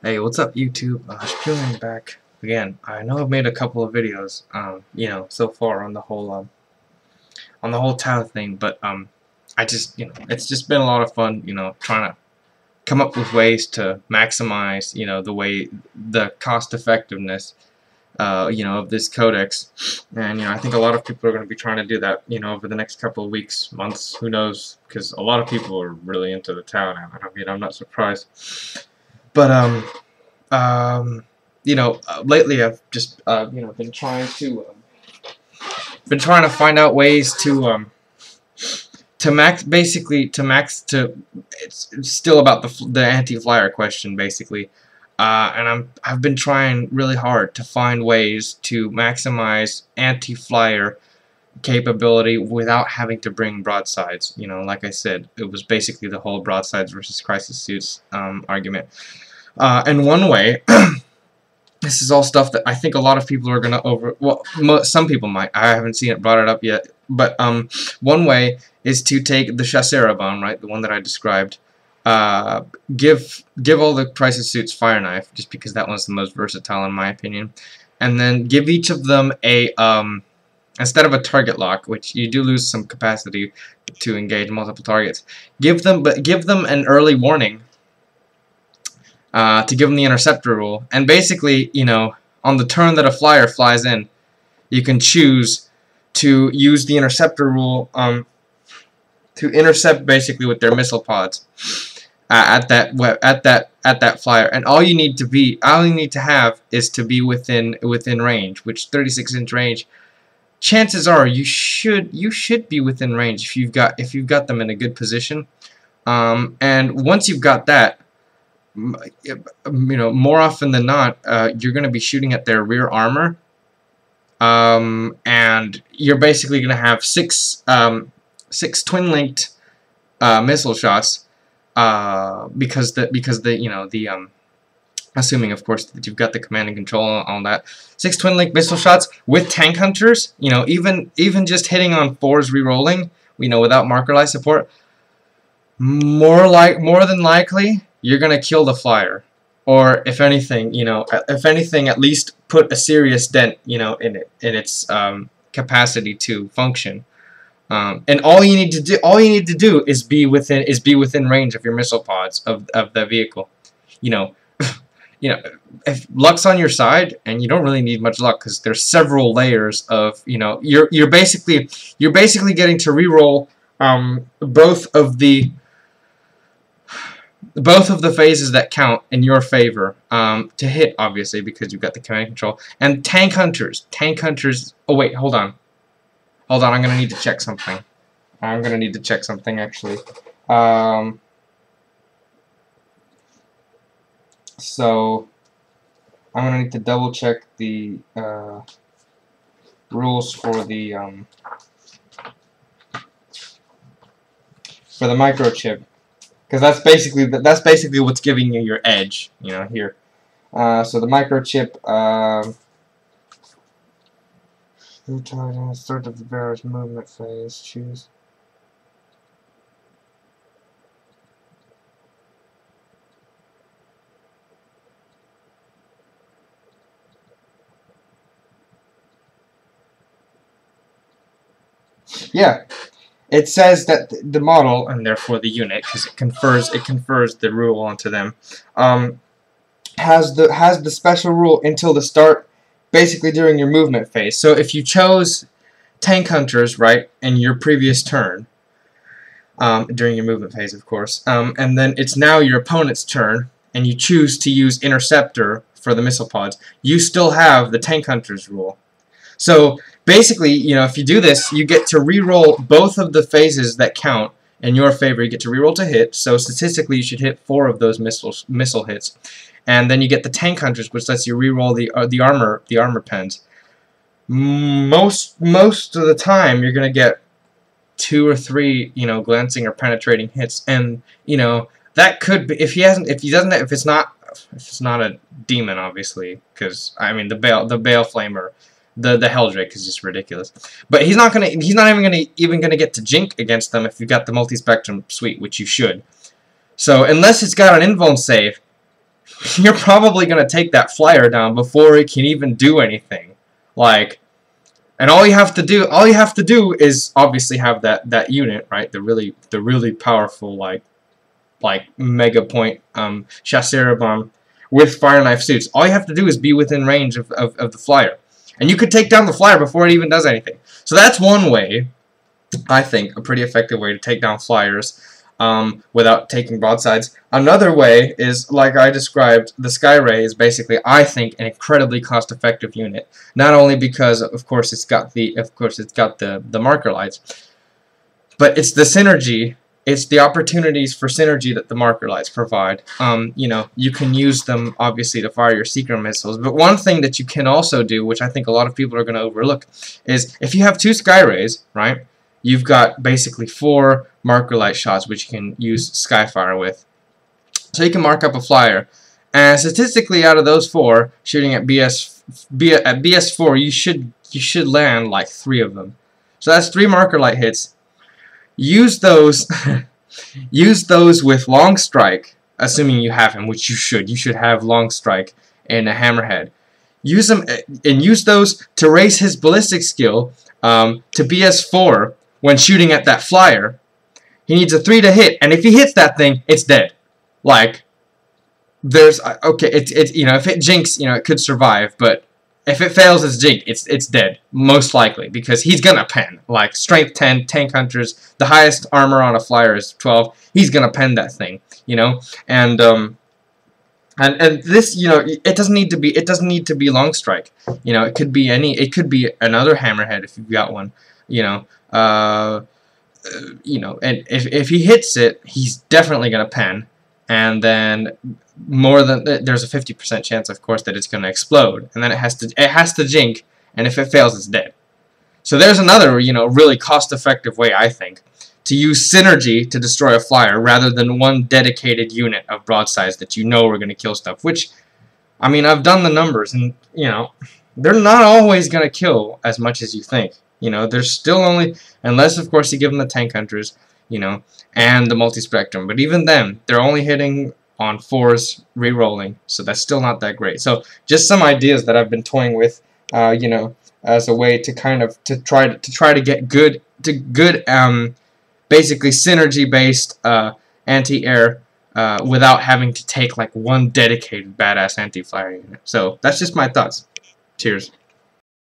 Hey, what's up, YouTube? Spewing back again. I know I've made a couple of videos, so far on the whole Tau thing, but I just, it's just been a lot of fun, trying to come up with ways to maximize, the cost effectiveness, of this codex, and I think a lot of people are going to be trying to do that, over the next couple of weeks, months, who knows? Because a lot of people are really into the Tau now. I'm not surprised, but lately I've just been trying to find out ways to max it's still about the anti-flyer question basically, and I've been trying really hard to find ways to maximize anti-flyer capability without having to bring broadsides. Like I said, it was basically the whole broadsides versus crisis suits argument. And one way, this is all stuff that I think a lot of people are gonna some people might. I haven't seen it brought it up yet. But one way is to take the Chassera bomb, right, the one that I described. Give all the crisis suits fire knife, just because that one's the most versatile in my opinion. And then give each of them a instead of a target lock, which you do lose some capacity to engage multiple targets. Give them an early warning. To give them the interceptor rule, and basically, on the turn that a flyer flies in, you can choose to use the interceptor rule to intercept basically with their missile pods at that flyer, and all you need to have is to be within range, which 36-inch range. Chances are you should be within range if you've got them in a good position, and once you've got that, more often than not, you're going to be shooting at their rear armor, and you're basically going to have six twin-linked missile shots, because assuming of course that you've got the command and control on that, 6 twin-linked missile shots with tank hunters. Even just hitting on 4s re-rolling, without marker light support, more than likely you're gonna kill the flyer, or if anything, at least put a serious dent, in its capacity to function. And all you need to do is be within range of your missile pods of the vehicle. If luck's on your side, and you don't really need much luck because there's several layers of, you're basically getting to reroll both of the phases that count in your favor to hit, obviously, because you've got the command control. And tank hunters. Oh wait, hold on, I'm gonna need to check something. Actually. So I'm gonna need to double check the rules for the microchip. Because that's basically what's giving you your edge, here. So the microchip, start of the bearer's movement phase, choose. Yeah. It says that the model, and therefore the unit, because it confers the rule onto them, has the special rule until the start, basically during your movement phase. So if you chose tank hunters, right, in your previous turn, during your movement phase, of course, and then it's now your opponent's turn, and you choose to use interceptor for the missile pods, you still have the tank hunters rule. So basically, if you do this, you get to re-roll both of the phases that count in your favor. You get to re-roll to hit, so statistically you should hit 4 of those missile hits, and then you get the tank hunters, which lets you re-roll the armor pens. Most of the time, you're gonna get 2 or 3, glancing or penetrating hits, and that could be if it's not a demon, obviously, because I mean the Bale Flamer. The Helldrake is just ridiculous, but he's not even gonna get to jink against them if you've got the multi-spectrum suite, which you should. So unless it's got an invuln save, you're probably gonna take that flyer down before it can even do anything. Like, and all you have to do is obviously have that unit, right? The really powerful like mega point chasseur bomb with fire knife suits. All you have to do is be within range of the flyer, and you could take down the flyer before it even does anything. So that's one way, I think, a pretty effective way to take down flyers without taking broadsides. Another way is, like I described, the Skyray is basically, I think, an incredibly cost-effective unit. Not only because, of course, it's got the marker lights, but it's the synergy. It's the opportunities for synergy that the marker lights provide. You know, you can use them, obviously, to fire your secret missiles. But one thing that you can also do, which I think a lot of people are going to overlook, is if you have 2 Skyrays, right, you've got basically 4 marker light shots, which you can use Skyfire with. So you can mark up a flyer. And statistically, out of those 4, shooting at BS4, you should land like 3 of them. So that's 3 marker light hits. Use those use those with long strike, assuming you have him, which you should. You should have long strike and a hammerhead. Use them and use those to raise his ballistic skill to BS4 when shooting at that flyer. He needs a 3 to hit, and if he hits that thing, it's dead. Like, there's okay, it's you know, if it jinks, you know, it could survive, but if it fails its jink, it's dead, most likely, because he's gonna pen. Like, strength 10, tank hunters, the highest armor on a flyer is 12. He's gonna pen that thing, you know, and this, you know, it doesn't need to be long strike. You know, it could be another hammerhead if you've got one, you know, and if he hits it, he's definitely gonna pen, and then there's a 50% chance, of course, that it's going to explode, and then it has to jink, and if it fails, it's dead. So there's another, you know, really cost-effective way, I think, to use synergy to destroy a flyer rather than one dedicated unit of broadsides that you know are going to kill stuff. Which, I mean, I've done the numbers, and you know, they're not always going to kill as much as you think. You know, there's still only, unless of course you give them the tank hunters, you know, and the multi-spectrum. But even then, they're only hitting on 4s re-rolling, so that's still not that great. So just some ideas that I've been toying with, you know, as a way to kind of try to get good basically synergy-based anti-air without having to take like one dedicated badass anti-flyer unit. So that's just my thoughts. Cheers.